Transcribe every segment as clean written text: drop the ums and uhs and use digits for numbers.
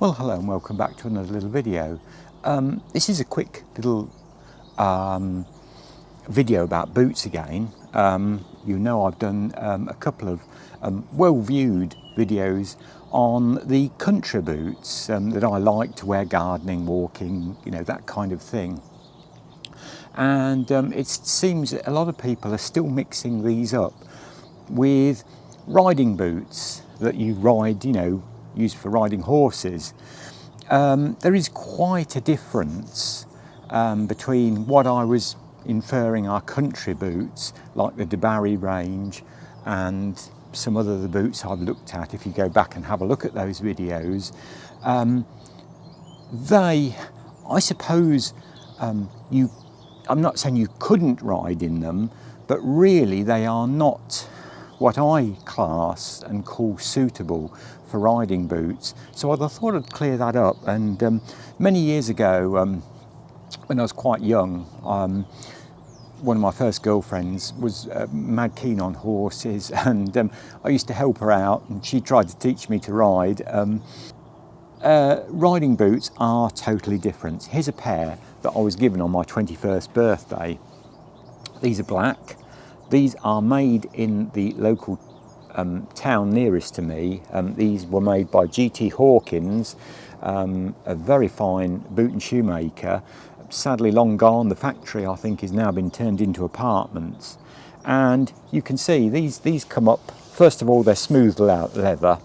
Well, hello and welcome back to another little video. This is a quick little video about boots again. You know I've done a couple of well-viewed videos on the country boots that I like to wear gardening, walking, you know, that kind of thing. And it seems that a lot of people are still mixing these up with riding boots that you ride, you know, used for riding horses. There is quite a difference between what I was inferring are country boots, like the DeBarry range, and some other of the boots I've looked at. If you go back and have a look at those videos, I suppose, I'm not saying you couldn't ride in them, but really they are not what I class and call suitable for riding boots. So I thought I'd clear that up. And many years ago, when I was quite young, one of my first girlfriends was mad keen on horses, and I used to help her out, and she tried to teach me to ride. Riding boots are totally different. Here's a pair that I was given on my 21st birthday. These are black. These are made in the local town nearest to me. These were made by G.T. Hawkins, a very fine boot and shoemaker. Sadly long gone. The factory, I think, has now been turned into apartments. And you can see these come up. First of all, they're smooth leather,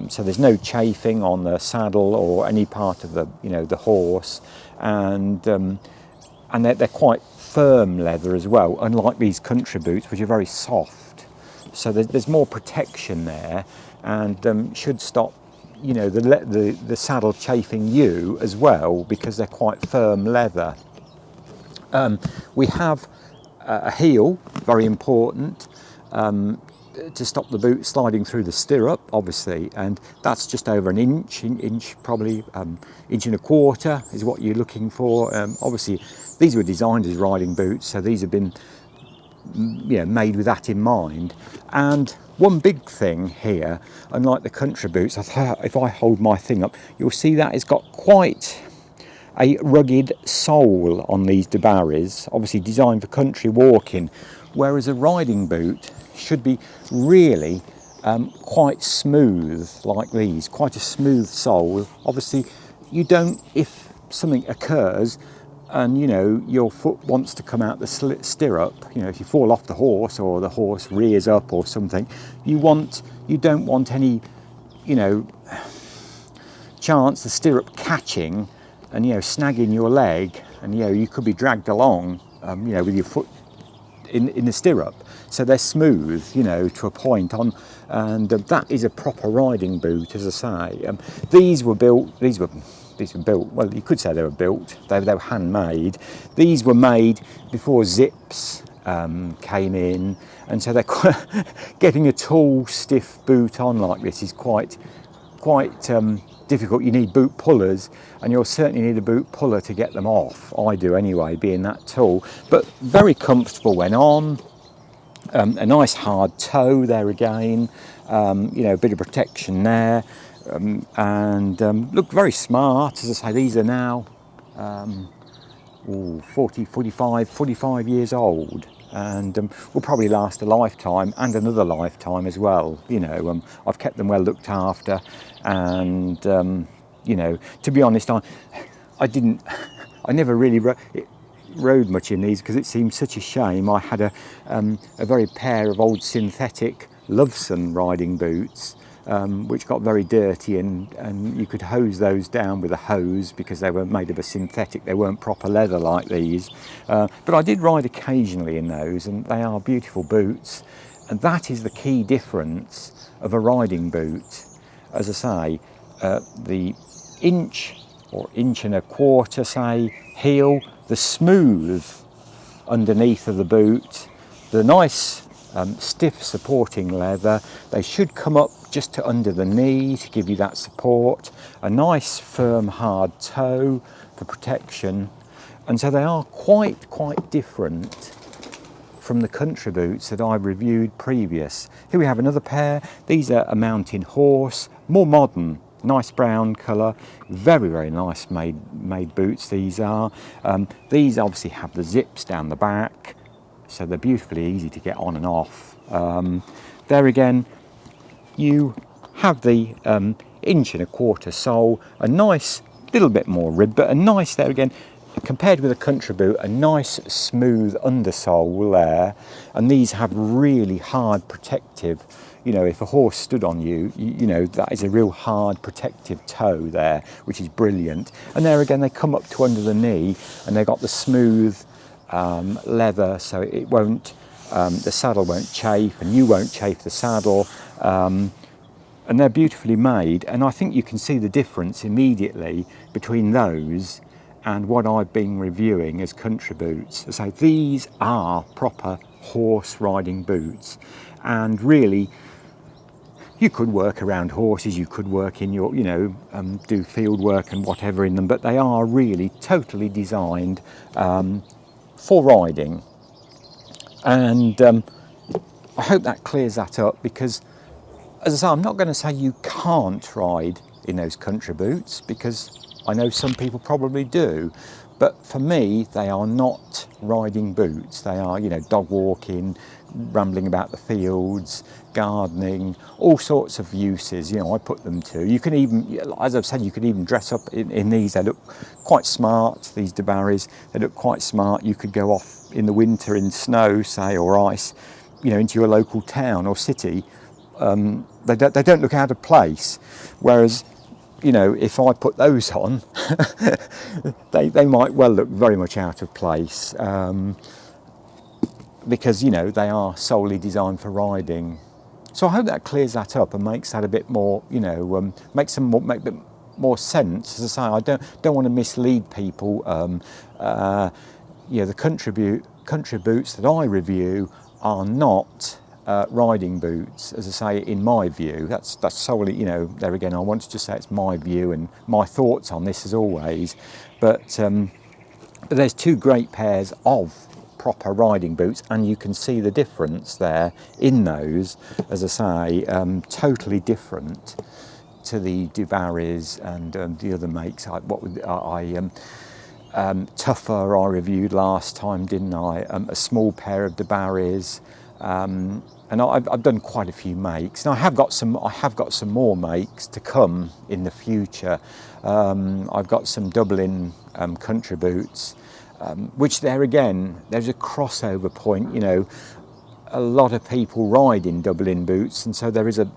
so there's no chafing on the saddle or any part of the, you know, the horse, and they're quite firm leather as well, unlike these country boots, which are very soft. So there's more protection there, and should stop, you know, the saddle chafing you as well, because they're quite firm leather. We have a heel, very important, to stop the boot sliding through the stirrup, obviously, and that's just over an inch, probably inch and a quarter is what you're looking for. Obviously, these were designed as riding boots, so these have been, you know, made with that in mind. And one big thing here, unlike the country boots, if I hold my thing up, you'll see that it's got quite a rugged sole on these DeBarrys, obviously designed for country walking, whereas a riding boot should be really quite smooth, like these, quite a smooth sole. Obviously, you don't, if something occurs and, you know, your foot wants to come out the stirrup, you know, if you fall off the horse or the horse rears up or something, you don't want any, you know, chance the stirrup catching and, you know, snagging your leg, and, you know, you could be dragged along, you know, with your foot in the stirrup. So they're smooth, you know, to a point on, and that is a proper riding boot, as I say. These were built, well, you could say they were built, they were handmade. These were made before zips came in, and so they're getting a tall, stiff boot on like this is quite difficult. You need boot pullers, and you'll certainly need a boot puller to get them off. I do anyway, being that tall, but very comfortable when on. A nice hard toe there again, you know, a bit of protection there, and look very smart. As I say, these are now 45 years old, and will probably last a lifetime and another lifetime as well. You know, I've kept them well looked after, and you know, to be honest, I never really rode much in these because it seemed such a shame. I had a very pair of old synthetic Loveson riding boots, which got very dirty, and you could hose those down with a hose because they were made of a synthetic. They weren't proper leather like these, but I did ride occasionally in those, and they are beautiful boots. And that is the key difference of a riding boot. As I say, the inch or inch and a quarter, say, heel, the smooth underneath of the boot, the nice stiff supporting leather. They should come up just to under the knee to give you that support, a nice firm hard toe for protection, and so they are quite different from the country boots that I reviewed previous. Here we have another pair. These are a mountain horse, more modern Nice brown colour, very nice made boots these are. These obviously have the zips down the back, so they're beautifully easy to get on and off. There again, you have the 1.25" sole, a nice little bit more rib, but a nice, there again, compared with a country boot, a nice smooth undersole there. And these have really hard protective, you know, if a horse stood on you, you know, that is a real hard protective toe there, which is brilliant. And there again, they come up to under the knee, and they've got the smooth leather, so it won't, the saddle won't chafe, and you won't chafe the saddle. And they're beautifully made, and I think you can see the difference immediately between those and what I've been reviewing as country boots. So these are proper horse riding boots, and really you could work around horses, you could work in your, you know, do field work and whatever in them, but they are really totally designed for riding. And I hope that clears that up, because as I say, I'm not going to say you can't ride in those country boots, because I know some people probably do, but for me they are not riding boots. They are, you know, dog walking, rambling about the fields, gardening, all sorts of uses, you know, I put them to. You can even, as I've said, you can even dress up in these. They look quite smart, these DeBarrys, they look quite smart. You could go off in the winter in snow, say, or ice, you know, into your local town or city. They don't look out of place, whereas, you know, if I put those on, they might well look very much out of place, because, you know, they are solely designed for riding. So I hope that clears that up and makes that a bit more, you know, make a bit more sense. As I say, I don't want to mislead people. Yeah, the country boots that I review are not riding boots, as I say, in my view. That's solely, you know, there again, I want to just say it's my view and my thoughts on this as always. But there's two great pairs of proper riding boots, and you can see the difference there in those, as I say, totally different to the DeBarrys and the other makes. Tougher I reviewed last time, didn't I? A small pair of DeBarrys. And I've done quite a few makes, and I have got some more makes to come in the future. I've got some Dublin country boots, which there again, there's a crossover point. You know, a lot of people ride in Dublin boots, and so there is a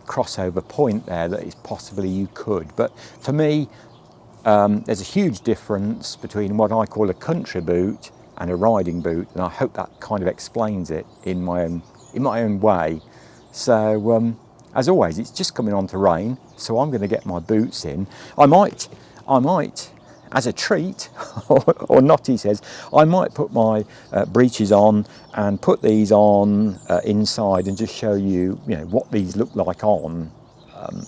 crossover point there that is possibly you could. But for me, there's a huge difference between what I call a country boot and a riding boot, and I hope that kind of explains it in my own way. So as always, it's just coming on to rain, so I'm going to get my boots in. I might, as a treat, or not, he says, I might put my breeches on and put these on inside and just show you, you know, what these look like on.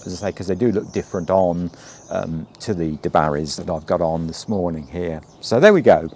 As I say, because they do look different on to the DeBarrys that I've got on this morning here. So there we go.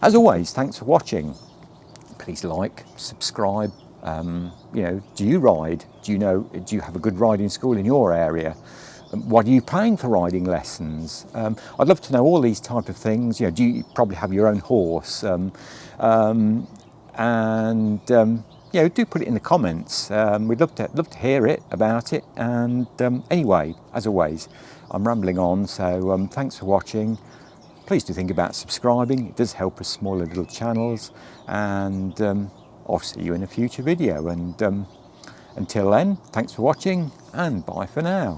As always, thanks for watching. Please like, subscribe. You know, do you ride? Do you have a good riding school in your area? What are you paying for riding lessons? I'd love to know all these type of things. You know, do you probably have your own horse? You know, do put it in the comments. We'd love to hear about it. And anyway, as always, I'm rambling on. So thanks for watching. Please do think about subscribing. It does help us smaller little channels. And I'll see you in a future video. And until then, thanks for watching and bye for now.